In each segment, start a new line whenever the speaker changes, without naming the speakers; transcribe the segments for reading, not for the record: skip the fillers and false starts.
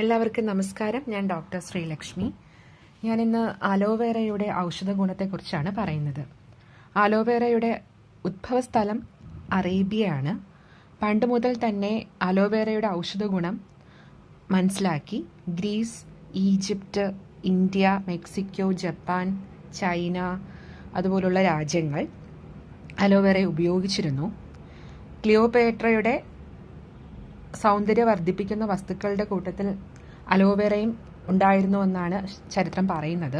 എല്ലാവർക്കും നമസ്കാരം. ഞാൻ ഡോക്ടർ ശ്രീലക്ഷ്മി. ഞാനിന്ന് അലോവേറയുടെ ഔഷധ ഗുണത്തെക്കുറിച്ചാണ് പറയുന്നത്. അലോവേറയുടെ ഉദ്ഭവസ്ഥലം അറേബ്യയാണ്. പണ്ട് മുതൽ തന്നെ അലോവേറയുടെ ഔഷധ ഗുണം മനസ്സിലാക്കി Greece, Egypt, India, Mexico, Japan, China അതുപോലുള്ള രാജ്യങ്ങൾ അലോവേറ ഉപയോഗിച്ചിരുന്നു. ക്ലിയോപേട്രയുടെ സൗന്ദര്യം വർദ്ധിപ്പിക്കുന്ന വസ്തുക്കളുടെ കൂട്ടത്തിൽ അലോവേറയും ഉണ്ടായിരുന്നുവെന്നാണ് ചരിത്രം പറയുന്നത്.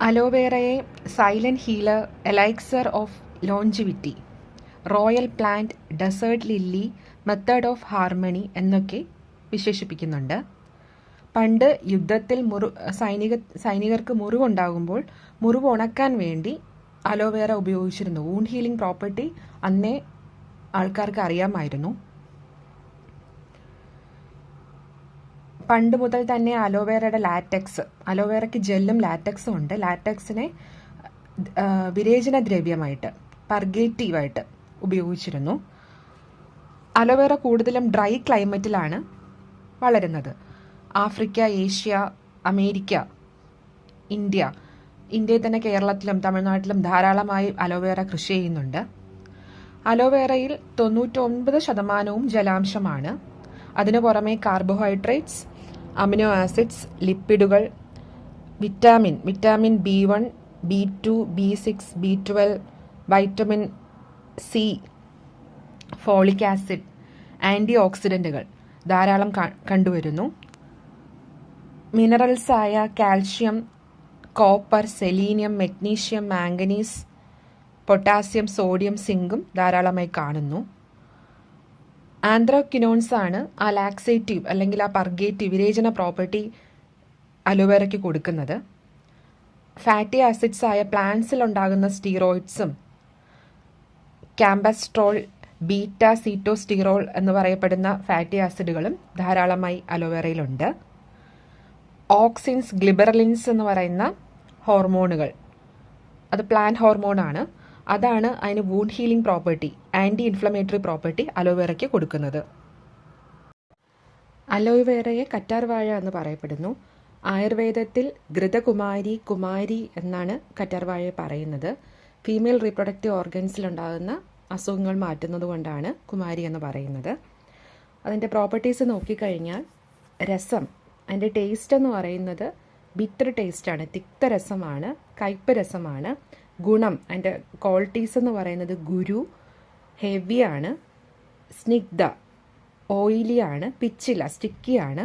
അലോവേറയെ silent healer, elixir of longevity, royal plant, desert lily, method of harmony എന്നൊക്കെ വിശേഷിപ്പിക്കുന്നുണ്ട്. പണ്ട് യുദ്ധത്തിൽ സൈനികർക്ക് മുറിവുണ്ടാകുമ്പോൾ മുറിവ് ഉണക്കാൻ വേണ്ടി അലോവേറ ഉപയോഗിച്ചിരുന്നു. വൂണ്ട് ഹീലിംഗ് പ്രോപ്പർട്ടി അന്നേ ആൾക്കാർക്ക് അറിയാമായിരുന്നു. പണ്ട് മുതൽ തന്നെ അലോവേറയുടെ ലാറ്റക്സ്, അലോവേറയ്ക്ക് ജെല്ലും ലാറ്റക്സും ഉണ്ട്. ലാറ്റക്സിനെ വിരേചന ദ്രവ്യമായിട്ട്, പർഗേറ്റീവായിട്ട് ഉപയോഗിച്ചിരുന്നു. അലോവേറ കൂടുതലും ഡ്രൈ ക്ലൈമറ്റിലാണ് വളരുന്നത്. ആഫ്രിക്ക, ഏഷ്യ, അമേരിക്ക, ഇന്ത്യയിൽ തന്നെ കേരളത്തിലും തമിഴ്നാട്ടിലും ധാരാളമായി അലോവേറ കൃഷി ചെയ്യുന്നുണ്ട്. അലോവേറയിൽ 99% ജലാംശമാണ്. അതിനു പുറമെ കാർബോഹൈഡ്രേറ്റ്സ്, അമിനോ ആസിഡ്സ്, ലിപ്പിഡുകൾ, vitamin B1, B2, B6, B12, vitamin C, folic acid, anti ഓക്സിഡൻറ്റുകൾ ധാരാളം കണ്ടുവരുന്നു. മിനറൽസായ calcium, copper, selenium, magnesium, manganese, potassium, sodium, സിങ്കും ധാരാളമായി കാണുന്നു. ആന്ത്രോക്വിനോൺസ് ആണ് ആ ലാക്സേറ്റീവ് അല്ലെങ്കിൽ ആ പർഗേറ്റീവ് വിരേചന പ്രോപ്പർട്ടി അലോവേറയ്ക്ക് കൊടുക്കുന്നത്. ഫാറ്റി ആസിഡ്സ് ആയ പ്ലാന്റ്സിൽ ഉണ്ടാകുന്ന സ്റ്റീറോയിഡ്സും ക്യാമ്പസ്ട്രോൾ, ബീറ്റ സീറ്റോസ്റ്റിറോൾ എന്ന് പറയപ്പെടുന്ന ഫാറ്റി ആസിഡുകളും ധാരാളമായി അലോവേറയിലുണ്ട്. ഓക്സിൻസ്, ഗ്ലിബറലിൻസ് എന്ന് പറയുന്ന ഹോർമോണുകൾ, അത് പ്ലാന്റ് ഹോർമോണാണ്. അതാണ് അതിന് wound healing property, anti inflammatory property അലോവേറയ്ക്ക് കൊടുക്കുന്നത്. അലോവേറയെ കറ്റാർവാഴ എന്ന് പറയപ്പെടുന്നു. ആയുർവേദത്തിൽ കുമാരി എന്നാണ് കറ്റാർവാഴയെ പറയുന്നത്. ഫീമെയിൽ റീപ്രൊഡക്റ്റീവ് ഓർഗൻസിലുണ്ടാകുന്ന അസുഖങ്ങൾ മാറ്റുന്നത് കൊണ്ടാണ് കുമാരി എന്ന് പറയുന്നത്. അതിൻ്റെ പ്രോപ്പർട്ടീസ് നോക്കിക്കഴിഞ്ഞാൽ രസം, അതിൻ്റെ ടേസ്റ്റ് എന്ന് പറയുന്നത് ബിറ്റർ ടേസ്റ്റാണ്, തിക്തരസമാണ്, കയ്പ് രസമാണ്. ഗുണം, അതിൻ്റെ ക്വാളിറ്റീസ് എന്ന് പറയുന്നത് ഗുരു, ഹെവിയാണ്, സ്നിഗ്ധ, ഓയിലിയാണ്, പിച്ചില, സ്റ്റിക്കിയാണ്,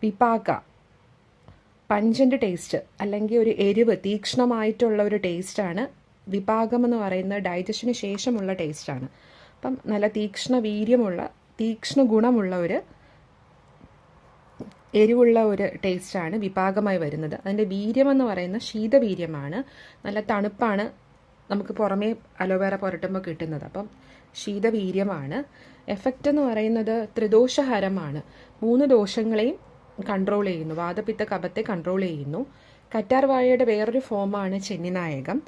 വിപാക, പഞ്ചൻ്റ് ടേസ്റ്റ് അല്ലെങ്കിൽ ഒരു എരിവ്, തീക്ഷ്ണമായിട്ടുള്ള ഒരു ടേസ്റ്റാണ്. വിപാകം എന്ന് പറയുന്നത് ഡൈജഷന് ശേഷമുള്ള ടേസ്റ്റാണ്. അപ്പം നല്ല തീക്ഷ്ണ ഗുണമുള്ള ഒരു എരിവുള്ള ഒരു ടേസ്റ്റാണ് വിപാകമായി വരുന്നത്. അതിൻ്റെ വീര്യമെന്ന് പറയുന്നത് ശീതവീര്യമാണ്, നല്ല തണുപ്പാണ് നമുക്ക് പുറമേ അലോവേറ പുരട്ടുമ്പോൾ കിട്ടുന്നത്. അപ്പം ശീതവീര്യമാണ്. എഫക്റ്റ് എന്ന് പറയുന്നത് ത്രിദോഷഹരമാണ്, 3 ദോഷങ്ങളെയും കൺട്രോൾ ചെയ്യുന്നു, വാതപിത്ത കഫത്തെ കൺട്രോൾ ചെയ്യുന്നു. കറ്റാർവാഴയുടെ വേറൊരു ഫോമാണ് ചെന്നിനായകം.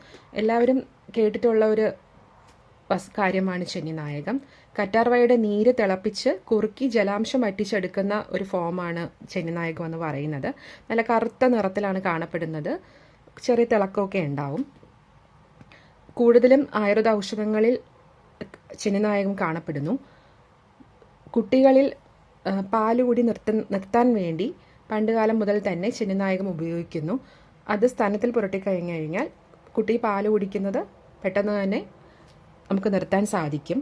എല്ലാവരും കേട്ടിട്ടുള്ള ഒരു കാര്യമാണ് ചെന്നിനായകം. കറ്റാർവാഴയുടെ നീര് തിളപ്പിച്ച് കുറുക്കി ജലാംശം വറ്റിച്ചെടുക്കുന്ന ഒരു ഫോമാണ് ചെന്നിനായകം എന്ന് പറയുന്നത്. നല്ല കറുത്ത നിറത്തിലാണ് കാണപ്പെടുന്നത്, ചെറിയ തിളക്കമൊക്കെ ഉണ്ടാവും. കൂടുതലും ആയുർവേദ ഔഷധങ്ങളിൽ ചെന്നിനായകം കാണപ്പെടുന്നു. കുട്ടികളിൽ പാലുകൂടി നിർത്താൻ വേണ്ടി പണ്ടുകാലം മുതൽ തന്നെ ചെന്നിനായകം ഉപയോഗിക്കുന്നു. അത് സ്തനത്തിൽ പുരട്ടിക്കഴിഞ്ഞു കഴിഞ്ഞാൽ കുട്ടി പാല് കുടിക്കുന്നത് പെട്ടെന്ന് തന്നെ നമുക്ക് നിർത്താൻ സാധിക്കും.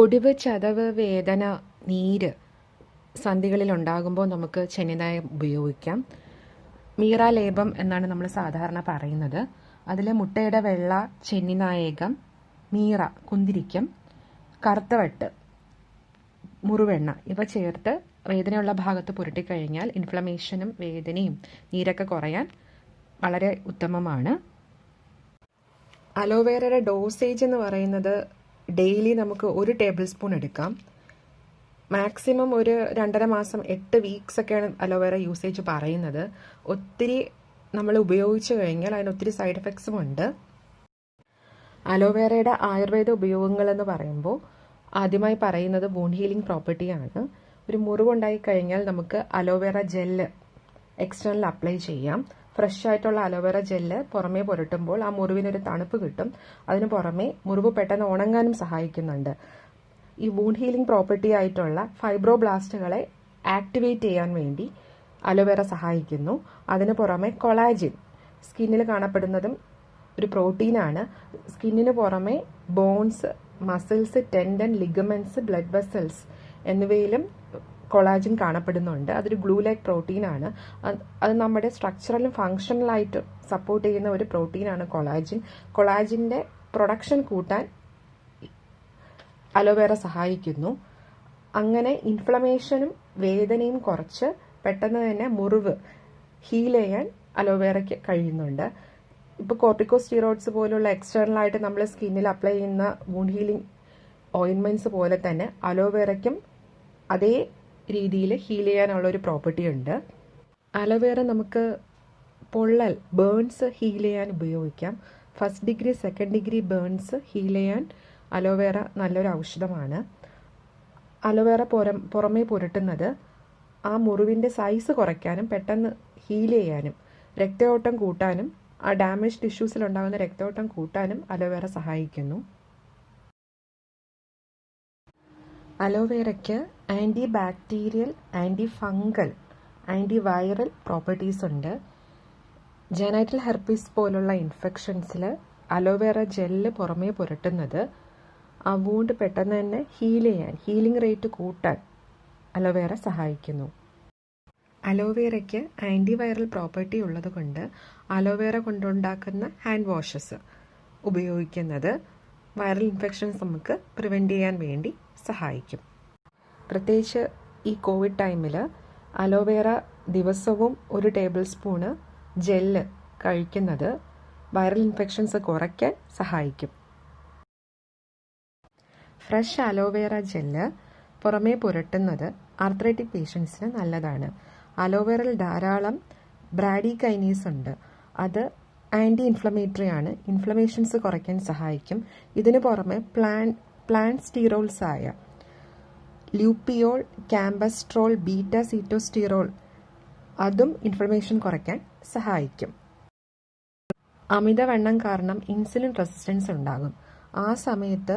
ഒടിവ്, ചതവ്, വേദന, നീര് സന്ധികളിൽ ഉണ്ടാകുമ്പോൾ നമുക്ക് ചെന്നിനായകം ഉപയോഗിക്കാം. മീറ ലേപം എന്നാണ് നമ്മൾ സാധാരണ പറയുന്നത്. അതിൽ മുട്ടയുടെ വെള്ള, ചെന്നിനായകം, മീറ, കുന്തിരിക്കം, കറുത്തവട്ട്, മുറിവെണ്ണ ഇവ ചേർത്ത് വേദനയുള്ള ഭാഗത്ത് പുരട്ടിക്കഴിഞ്ഞാൽ ഇൻഫ്ലമേഷനും വേദനയും നീരൊക്കെ കുറയാൻ വളരെ ഉത്തമമാണ്. അലോവേറയുടെ ഡോസേജ് എന്ന് പറയുന്നത് ഡെയിലി നമുക്ക് 1 ടേബിൾ സ്പൂൺ എടുക്കാം. മാക്സിമം ഒരു 2.5 മാസം, 8 വീക്സ് ഒക്കെയാണ് അലോവേറ യൂസേജ് പറയുന്നത്. ഒത്തിരി നമ്മൾ ഉപയോഗിച്ചു കഴിഞ്ഞാൽ അതിന് ഒത്തിരി സൈഡ് എഫക്ട്സും ഉണ്ട്. അലോവേറയുടെ ആയുർവേദ ഉപയോഗങ്ങൾ എന്ന് പറയുമ്പോൾ ആദ്യമായി പറയുന്നത് വൂണ്ട് ഹീലിംഗ് പ്രോപ്പർട്ടിയാണ്. ഒരു മുറിവുണ്ടായി കഴിഞ്ഞാൽ നമുക്ക് അലോവേറ ജെല്ല് എക്സ്റ്റേണൽ അപ്ലൈ ചെയ്യാം. ഫ്രഷ് ആയിട്ടുള്ള അലോവേറ ജെല്ല് പുറമേ പുരട്ടുമ്പോൾ ആ മുറിവിനൊരു തണുപ്പ് കിട്ടും. അതിന് പുറമെ മുറിവ് പെട്ടെന്ന് ഉണങ്ങാനും സഹായിക്കുന്നുണ്ട്. ഈ വൂണ്ട് ഹീലിംഗ് പ്രോപ്പർട്ടി ആയിട്ടുള്ള ഫൈബ്രോബ്ലാസ്റ്റുകളെ ആക്ടിവേറ്റ് ചെയ്യാൻ വേണ്ടി അലോവേറ സഹായിക്കുന്നു. അതിന് പുറമെ കൊളാജിൻ സ്കിന്നിൽ കാണപ്പെടുന്നതും ഒരു പ്രോട്ടീനാണ്. സ്കിന്നിന് പുറമെ bones, muscles, tendon, ligaments, blood vessels എന്നിവയിലും കൊളാജിൻ കാണപ്പെടുന്നുണ്ട്. അതൊരു ഗ്ലൂ ലൈക്ക് പ്രോട്ടീനാണ്. അത് നമ്മുടെ സ്ട്രക്ചറലും ഫങ്ഷണലായിട്ട് സപ്പോർട്ട് ചെയ്യുന്ന ഒരു പ്രോട്ടീനാണ് കൊളാജിൻ. കൊളാജിൻ്റെ പ്രൊഡക്ഷൻ കൂട്ടാൻ അലോവേറ സഹായിക്കുന്നു. അങ്ങനെ ഇൻഫ്ലമേഷനും വേദനയും കുറച്ച് പെട്ടെന്ന് തന്നെ മുറിവ് ഹീൽ ചെയ്യാൻ അലോവേറയ്ക്ക് കഴിയുന്നുണ്ട്. ഇപ്പോൾ കോർട്ടിക്കോസ്റ്റീറോയിഡ്സ് പോലുള്ള എക്സ്റ്റേണൽ ആയിട്ട് നമ്മൾ സ്കിന്നിൽ അപ്ലൈ ചെയ്യുന്ന വൂണ്ട് ഹീലിംഗ് ഓയിൻമെന്റ്സ് പോലെ തന്നെ അലോവേറയ്ക്കും അതേ രീതിയിൽ ഹീൽ ചെയ്യാനുള്ള ഒരു പ്രോപ്പർട്ടി ഉണ്ട്. അലോവേറ നമുക്ക് പൊള്ളൽ, ബേൺസ് ഹീൽ ചെയ്യാൻ ഉപയോഗിക്കാം. First degree, second degree burns heal ചെയ്യാൻ അലോവേറ നല്ലൊരു ഔഷധമാണ്. അലോവേറ പുറമേ പുരട്ടുന്നത് ആ മുറിവിൻ്റെ സൈസ് കുറയ്ക്കാനും പെട്ടെന്ന് ഹീൽ ചെയ്യാനും രക്തയോട്ടം കൂട്ടാനും ആ ഡാമേജ് ടിഷ്യൂസിലുണ്ടാകുന്ന രക്തയോട്ടം കൂട്ടാനും അലോവേറ സഹായിക്കുന്നു. അലോവേറയ്ക്ക് anti bacterial, anti fungal, anti viral properties ഉണ്ട്. ജനൈറ്റൽ ഹെർപ്പീസ് പോലുള്ള ഇൻഫെക്ഷൻസിൽ അലോവേറ ജെല്ല് പുറമേ പുരട്ടുന്നത് ആ വൂണ്ട് പെട്ടെന്ന് തന്നെ ഹീൽ ചെയ്യാൻ, ഹീലിംഗ് റേറ്റ് കൂട്ടാൻ അലോവേറ സഹായിക്കുന്നു. അലോവേറയ്ക്ക് ആൻറ്റി വൈറൽ പ്രോപ്പർട്ടി ഉള്ളതുകൊണ്ട് അലോവേറ കൊണ്ടുണ്ടാക്കുന്ന ഹാൻഡ് വാഷസ് ഉപയോഗിക്കുന്നത് വൈറൽ ഇൻഫെക്ഷൻസ് നമുക്ക് പ്രിവെൻറ്റ് ചെയ്യാൻ വേണ്ടി സഹായിക്കും. പ്രത്യേകിച്ച് ഈ കോവിഡ് ടൈമിൽ അലോവേറ ദിവസവും 1 ടേബിൾ സ്പൂണ് ജെല്ല് കഴിക്കുന്നത് വൈറൽ ഇൻഫെക്ഷൻസ് കുറയ്ക്കാൻ സഹായിക്കും. ഫ്രഷ് അലോവേറ ജെല്ല് പുറമേ പുരട്ടുന്നത് ആർത്രൈറ്റിക് പേഷ്യൻസിന് നല്ലതാണ്. അലോവേറയിൽ ധാരാളം ബ്രാഡികൈനീസ് ഉണ്ട്. അത് ആൻറ്റി ഇൻഫ്ലമേറ്ററി ആണ്. ഇൻഫ്ലമേഷൻസ് കുറയ്ക്കാൻ സഹായിക്കും. ഇതിനു പുറമെ പ്ലാന്റ് സ്റ്റീറോൾസ് ആയ ലൂപ്പിയോൾ, ക്യാമ്പസ്ട്രോൾ, ബീറ്റ സീറ്റോസ്റ്റീറോൾ അതും ഇൻഫ്ലമേഷൻ കുറയ്ക്കാൻ സഹായിക്കും. അമിതവണ്ണം കാരണം ഇൻസുലിൻ റെസിസ്റ്റൻസ് ഉണ്ടാകും. ആ സമയത്ത്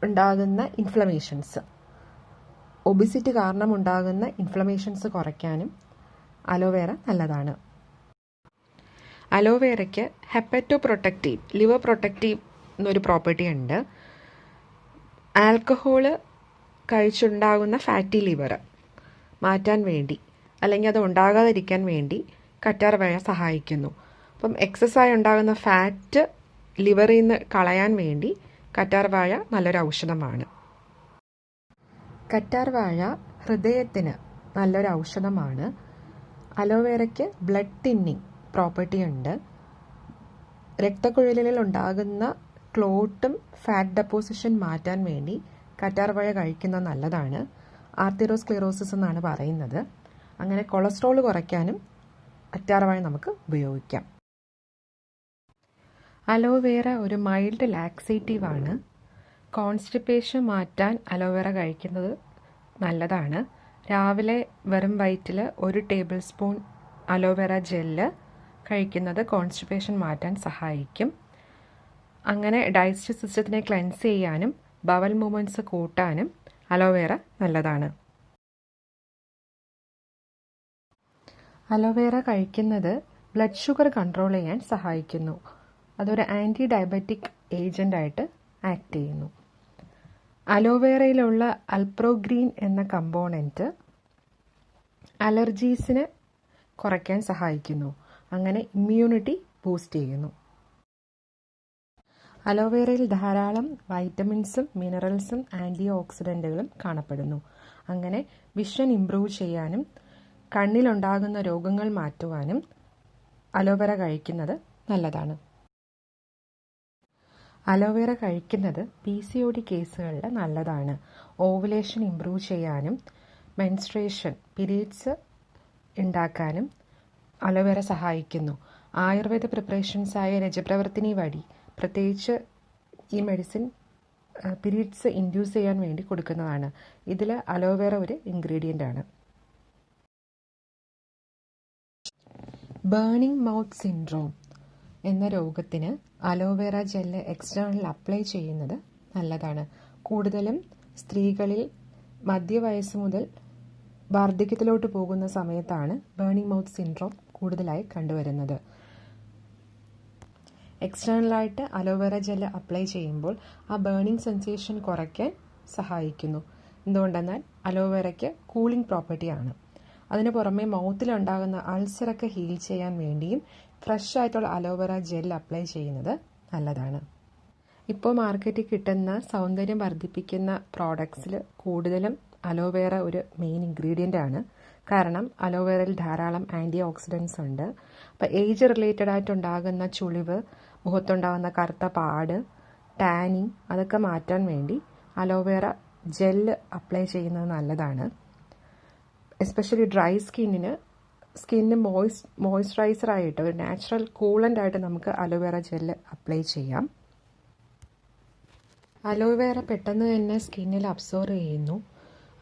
ഉണ്ടാകുന്ന ഇൻഫ്ലമേഷൻസ്, ഒബിസിറ്റി കാരണം ഉണ്ടാകുന്ന ഇൻഫ്ലമേഷൻസ് കുറയ്ക്കാനും അലോവേറ നല്ലതാണ്. അലോവേറയ്ക്ക് ഹെപ്പറ്റോ പ്രൊട്ടക്റ്റീവ്, ലിവർ പ്രൊട്ടക്റ്റീവ് എന്നൊരു പ്രോപ്പർട്ടി ഉണ്ട്. ആൽക്കഹോള് കഴിച്ചുണ്ടാകുന്ന ഫാറ്റി ലിവർ മാറ്റാൻ വേണ്ടി, അല്ലെങ്കിൽ അത് ഉണ്ടാകാതിരിക്കാൻ വേണ്ടി കറ്റാർവാഴ സഹായിക്കുന്നു. അപ്പം എക്സസ്സായി ഉണ്ടാകുന്ന ഫാറ്റ് ലിവറിൽ നിന്ന് കളയാൻ വേണ്ടി കറ്റാർവാഴ നല്ലൊരു ഔഷധമാണ്. കറ്റാർവാഴ ഹൃദയത്തിന് നല്ലൊരു ഔഷധമാണ്. അലോവേറയ്ക്ക് ബ്ലഡ് തിന്നിങ് പ്രോപ്പർട്ടി ഉണ്ട്. രക്തക്കുഴലുകളിൽ ഉണ്ടാകുന്ന ക്ലോട്ടും ഫാറ്റ് ഡെപ്പോസിഷൻ മാറ്റാൻ വേണ്ടി കറ്റാർവാഴ കഴിക്കുന്നത് നല്ലതാണ്. ആർത്തിറോസ്ക്ലിറോസിസ് എന്നാണ് പറയുന്നത്. അങ്ങനെ കൊളസ്ട്രോൾ കുറയ്ക്കാനും കറ്റാർവാഴ നമുക്ക് ഉപയോഗിക്കാം. അലോവേറ ഒരു മൈൽഡ് ലാക്സേറ്റീവ് ആണ്. കോൺസ്റ്റിപ്പേഷൻ മാറ്റാൻ അലോവേറ കഴിക്കുന്നത് നല്ലതാണ്. രാവിലെ വെറും വയറ്റിൽ 1 ടേബിൾ സ്പൂൺ അലോവേറ ജെല്ല് കഴിക്കുന്നത് കോൺസ്റ്റിപ്പേഷൻ മാറ്റാൻ സഹായിക്കും. അങ്ങനെ ഡൈജസ്റ്റീവ് സിസ്റ്റത്തിനെ ക്ലെൻസ് ചെയ്യാനും ബവൽ മൂവ്മെൻറ്റ്സ് കൂട്ടാനും അലോവേറ നല്ലതാണ്. അലോവേറ കഴിക്കുന്നത് ബ്ലഡ് ഷുഗർ കൺട്രോൾ ചെയ്യാൻ സഹായിക്കുന്നു. അതൊരു ആൻറ്റി ഡയബറ്റിക് ഏജൻ്റായിട്ട് ആക്ട് ചെയ്യുന്നു. അലോവേറയിലുള്ള അൽപ്രോഗ്രീൻ എന്ന കമ്പോണൻറ്റ് അലർജീസിനെ കുറയ്ക്കാൻ സഹായിക്കുന്നു. അങ്ങനെ ഇമ്മ്യൂണിറ്റി ബൂസ്റ്റ് ചെയ്യുന്നു. അലോവേറയിൽ ധാരാളം വൈറ്റമിൻസും മിനറൽസും ആൻറ്റി ഓക്സിഡൻറ്റുകളും കാണപ്പെടുന്നു. അങ്ങനെ വിഷൻ ഇംപ്രൂവ് ചെയ്യാനും കണ്ണിലുണ്ടാകുന്ന രോഗങ്ങൾ മാറ്റുവാനും അലോവേറ കഴിക്കുന്നത് നല്ലതാണ്. അലോവേറ കഴിക്കുന്നത് PCOD കേസുകളിൽ നല്ലതാണ്. ഓവുലേഷൻ ഇംപ്രൂവ് ചെയ്യാനും മെൻസ്ട്രേഷൻ, പീരീഡ്സ് ഉണ്ടാക്കാനും അലോവേറ സഹായിക്കുന്നു. ആയുർവേദ പ്രിപ്പറേഷൻസായ രജപ്രവർത്തിനി വഴി, പ്രത്യേകിച്ച് ഈ മെഡിസിൻ പീരീഡ്സ് ഇൻഡ്യൂസ് ചെയ്യാൻ വേണ്ടി കൊടുക്കുന്നതാണ്. ഇതിൽ അലോവേറ ഒരു ഇൻഗ്രീഡിയൻ്റ് ആണ്. ബേണിംഗ് മൗത്ത് സിൻഡ്രോം എന്ന രോഗത്തിന് അലോവേറ ജെല്ല് എക്സ്റ്റേണൽ അപ്ലൈ ചെയ്യുന്നത് നല്ലതാണ്. കൂടുതലും സ്ത്രീകളിൽ മധ്യവയസ്സ് മുതൽ വാർദ്ധക്യത്തിലോട്ട് പോകുന്ന സമയത്താണ് ബേണിംഗ് മൗത്ത് സിൻഡ്രോം കൂടുതലായി കണ്ടുവരുന്നത്. എക്സ്റ്റേണലായിട്ട് അലോവേറ ജെല്ല് അപ്ലൈ ചെയ്യുമ്പോൾ ആ ബേണിംഗ് സെൻസേഷൻ കുറയ്ക്കാൻ സഹായിക്കുന്നു. എന്തുകൊണ്ടെന്നാൽ അലോവേറയ്ക്ക് കൂളിംഗ് പ്രോപ്പർട്ടിയാണ്. അതിന് പുറമെ മൗത്തിലുണ്ടാകുന്ന അൾസറൊക്കെ ഹീൽ ചെയ്യാൻ വേണ്ടിയും ഫ്രഷ് ആയിട്ടുള്ള അലോവേറ ജെൽ അപ്ലൈ ചെയ്യുന്നത് നല്ലതാണ്. ഇപ്പോൾ മാർക്കറ്റിൽ കിട്ടുന്ന സൗന്ദര്യം വർദ്ധിപ്പിക്കുന്ന പ്രോഡക്ട്സിൽ കൂടുതലും അലോവേറ ഒരു മെയിൻ ഇൻഗ്രീഡിയൻ്റ് ആണ്. കാരണം അലോവേറയിൽ ധാരാളം ആൻറ്റി ഓക്സിഡൻസ് ഉണ്ട്. അപ്പോൾ ഏജ് റിലേറ്റഡ് ആയിട്ടുണ്ടാകുന്ന ചുളിവ്, മുഖത്തുണ്ടാകുന്ന കറുത്ത പാട്, ടാനിങ് അതൊക്കെ മാറ്റാൻ വേണ്ടി അലോവേറ ജെല്ല് അപ്ലൈ ചെയ്യുന്നത് നല്ലതാണ്. എസ്പെഷ്യലി ഡ്രൈ സ്കിന്നിന് മോയ്സ്ചറൈസറായിട്ട് ഒരു നാച്ചുറൽ കൂളൻ്റ് ആയിട്ട് നമുക്ക് അലോവേറ ജെല്ല് അപ്ലൈ ചെയ്യാം. അലോവേറ പെട്ടെന്ന് തന്നെ സ്കിന്നിൽ അബ്സോർവ് ചെയ്യുന്നു.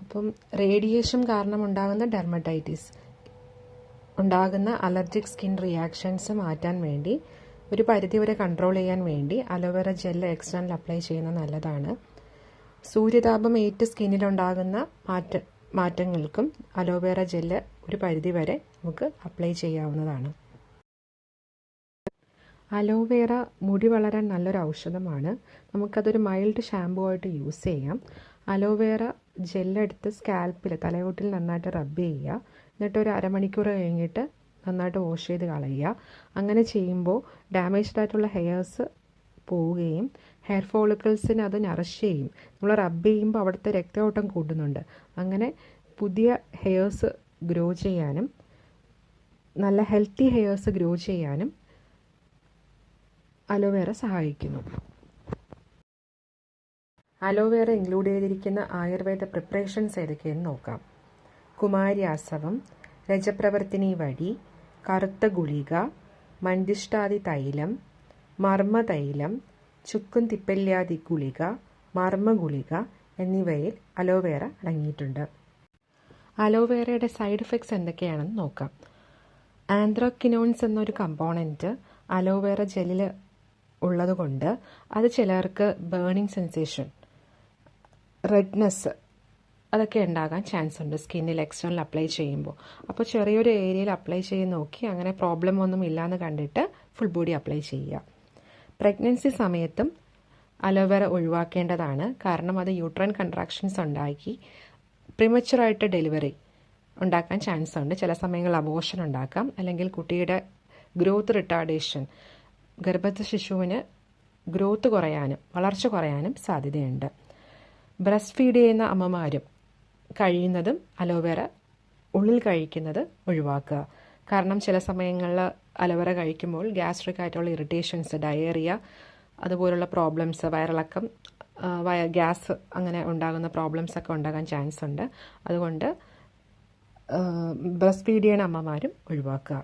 അപ്പം റേഡിയേഷൻ കാരണം ഉണ്ടാകുന്ന ഡെർമറ്റൈറ്റിസ്, ഉണ്ടാകുന്ന അലർജിക് സ്കിൻ റിയാക്ഷൻസ് മാറ്റാൻ വേണ്ടി, ഒരു പരിധിവരെ കൺട്രോൾ ചെയ്യാൻ വേണ്ടി അലോവേറ ജെല്ല് എക്സ്റ്റേണൽ അപ്ലൈ ചെയ്യുന്നത് നല്ലതാണ്. സൂര്യതാപം ഏറ്റ് സ്കിന്നിലുണ്ടാകുന്ന മാറ്റങ്ങൾക്കും അലോവേറ ജെല്ല് ഒരു പരിധിവരെ നമുക്ക് അപ്ലൈ ചെയ്യാവുന്നതാണ്. അലോവേറ മുടി വളരാൻ നല്ലൊരു ഔഷധമാണ്. നമുക്കതൊരു മൈൽഡ് ഷാമ്പൂ ആയിട്ട് യൂസ് ചെയ്യാം. അലോവേറ ജെല്ലെടുത്ത് സ്കാൽപ്പിൽ, തലയോട്ടിൽ നന്നായിട്ട് റബ്ബ് ചെയ്യുക. എന്നിട്ട് ഒരു അരമണിക്കൂർ കഴിഞ്ഞിട്ട് നന്നായിട്ട് വാഷ് ചെയ്ത് കളയുക. അങ്ങനെ ചെയ്യുമ്പോൾ ഡാമേജ്ഡ് ആയിട്ടുള്ള ഹെയർസ് പോവുകയും ഹെയർ ഫോളിക്കിൾസിന് അത് നറിഷ് ചെയ്യും. നമ്മൾ റബ്ബ് ചെയ്യുമ്പോൾ അവിടുത്തെ രക്തയോട്ടം കൂട്ടുന്നുണ്ട്. അങ്ങനെ പുതിയ ഹെയർസ് ഗ്രോ ചെയ്യാനും നല്ല ഹെൽത്തി ഹെയർസ് ഗ്രോ ചെയ്യാനും അലോവേറ സഹായിക്കുന്നു. അലോവേറ ഇൻക്ലൂഡ് ചെയ്തിരിക്കുന്ന ആയുർവേദ പ്രിപ്പറേഷൻസ് ഏതൊക്കെയെന്ന് നോക്കാം. കുമാര്യാസവം, രജപ്രവർത്തിനി വടി, കറുത്ത ഗുളിക, മഞ്ചിഷ്ടാദി തൈലം, മർമ്മ തൈലം, ചുക്കും തിപ്പല്യാദി ഗുളിക, മർമ്മ ഗുളിക എന്നിവയിൽ അലോവേറ അടങ്ങിയിട്ടുണ്ട്. അലോവേറയുടെ സൈഡ് എഫക്ട്സ് എന്തൊക്കെയാണെന്ന് നോക്കാം. ആന്ത്രോക്വിനോൺസ് എന്നൊരു കമ്പോണൻറ്റ് അലോവേറ ജെല്ലിൽ ഉള്ളതുകൊണ്ട് അത് ചിലർക്ക് ബേണിംഗ് സെൻസേഷൻ, റെഡ്നെസ് അതൊക്കെ ഉണ്ടാകാൻ ചാൻസ് ഉണ്ട് സ്കിന്നിൽ എക്സ്റ്റേണൽ അപ്ലൈ ചെയ്യുമ്പോൾ. അപ്പോൾ ചെറിയൊരു ഏരിയയിൽ അപ്ലൈ ചെയ്ത് നോക്കി അങ്ങനെ പ്രോബ്ലം ഒന്നും ഇല്ലയെന്ന് കണ്ടിട്ട് ഫുൾ ബോഡി അപ്ലൈ ചെയ്യുക. പ്രഗ്നൻസി സമയത്തും അലോവേറ ഒഴിവാക്കേണ്ടതാണ്. കാരണം അത് യൂട്രൈൻ കൺട്രാക്ഷൻസ് ഉണ്ടാക്കി പ്രിമച്ചുറായിട്ട് ഡെലിവറി ഉണ്ടാക്കാൻ ചാൻസ് ഉണ്ട്. ചില സമയങ്ങളിൽ അബോർഷൻ ഉണ്ടാക്കാം. അല്ലെങ്കിൽ കുട്ടിയുടെ ഗ്രോത്ത് റിട്ടാർഡേഷൻ, ഗർഭസ്ഥ ശിശുവിന് ഗ്രോത്ത് കുറയാനും വളർച്ച കുറയാനും സാധ്യതയുണ്ട്. ബ്രസ്റ്റ് ഫീഡ് ചെയ്യുന്ന അമ്മമാരും കഴിയുന്നതും അലോവേറ ഉള്ളിൽ കഴിക്കുന്നത് ഒഴിവാക്കുക. കാരണം ചില സമയങ്ങളിൽ അലോവേറ കഴിക്കുമ്പോൾ ഗ്യാസ്ട്രിക് ആയിട്ടുള്ള ഇറിറ്റേഷൻസ്, ഡയേറിയ അതുപോലുള്ള പ്രോബ്ലംസ്, വയറിളക്കം, ഗ്യാസ് അങ്ങനെ ഉണ്ടാകുന്ന പ്രോബ്ലംസൊക്കെ ഉണ്ടാകാൻ ചാൻസ് ഉണ്ട്. അതുകൊണ്ട് ബ്രസ്റ്റ് ഫീഡ് ചെയ്യുന്ന അമ്മമാരും ഒഴിവാക്കുക.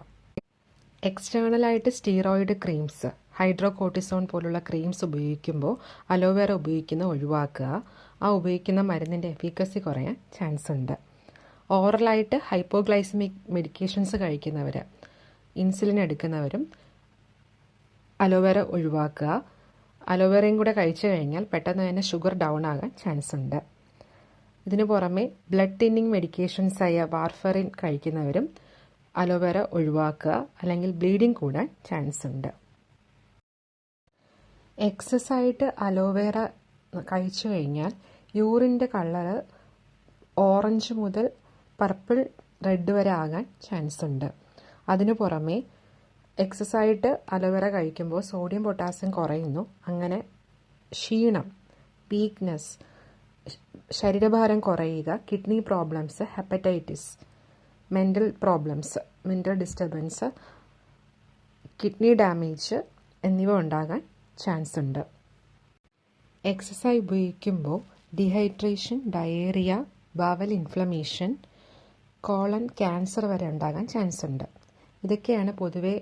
എക്സ്റ്റേണലായിട്ട് സ്റ്റീറോയിഡ് ക്രീംസ്, ഹൈഡ്രോകോർട്ടിസോൺ പോലുള്ള ക്രീംസ് ഉപയോഗിക്കുമ്പോൾ അലോവേറ ഉപയോഗിക്കുന്നത് ഒഴിവാക്കുക. ആ ഉപയോഗിക്കുന്ന മരുന്നിൻ്റെ എഫിക്കസി കുറയാൻ ചാൻസ് ഉണ്ട്. ഓറലായിട്ട് ഹൈപ്പോഗ്ലൈസമിക് മെഡിക്കേഷൻസ് കഴിക്കുന്നവർ, ഇൻസുലിൻ എടുക്കുന്നവരും അലോവേറ ഒഴിവാക്കുക. അലോവേറയും കൂടെ കഴിച്ചു കഴിഞ്ഞാൽ പെട്ടെന്ന് തന്നെ ഷുഗർ ഡൗൺ ആകാൻ ചാൻസ് ഉണ്ട്. ഇതിനു പുറമെ ബ്ലഡ് തിന്നിങ് മെഡിക്കേഷൻസായ വാർഫറിൻ കഴിക്കുന്നവരും അലോവേറ ഒഴിവാക്കുക, അല്ലെങ്കിൽ ബ്ലീഡിങ് കൂടാൻ ചാൻസ് ഉണ്ട്. എക്സസ്സായിട്ട് അലോവേറ കഴിച്ചു കഴിഞ്ഞാൽ യൂറിൻ്റെ കളറ് ഓറഞ്ച് മുതൽ പർപ്പിൾ റെഡ് വരെ ആകാൻ ചാൻസ് ഉണ്ട്. അതിനു പുറമെ എക്സസ്സായിട്ട് അലോവേറ കഴിക്കുമ്പോൾ സോഡിയം പൊട്ടാസ്യം കുറയുന്നു. അങ്ങനെ ക്ഷീണം, വീക്ക്നെസ്, ശരീരഭാരം കുറയുക, kidney problems, hepatitis, mental problems, mental disturbance, kidney damage എന്നിവ ഉണ്ടാകാൻ ചാൻസ് ഉണ്ട്. എക്സസൈസ് ഉപയോഗിക്കുമ്പോൾ dehydration, diarrhoea, bowel inflammation, colon cancer വരെ ഉണ്ടാകാൻ ചാൻസ് ഉണ്ട്. ഇതൊക്കെയാണ് പൊതുവെ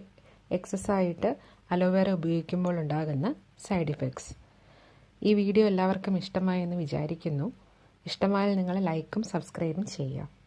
എക്സസൈസായിട്ട് അലോവേറ ഉപയോഗിക്കുമ്പോൾ ഉണ്ടാകുന്ന സൈഡ് ഇഫക്ട്സ്. ഈ വീഡിയോ എല്ലാവർക്കും ഇഷ്ടമായി എന്ന് വിചാരിക്കുന്നു. ഇഷ്ടമായാൽ നിങ്ങൾ ലൈക്കും സബ്സ്ക്രൈബും ചെയ്യുക.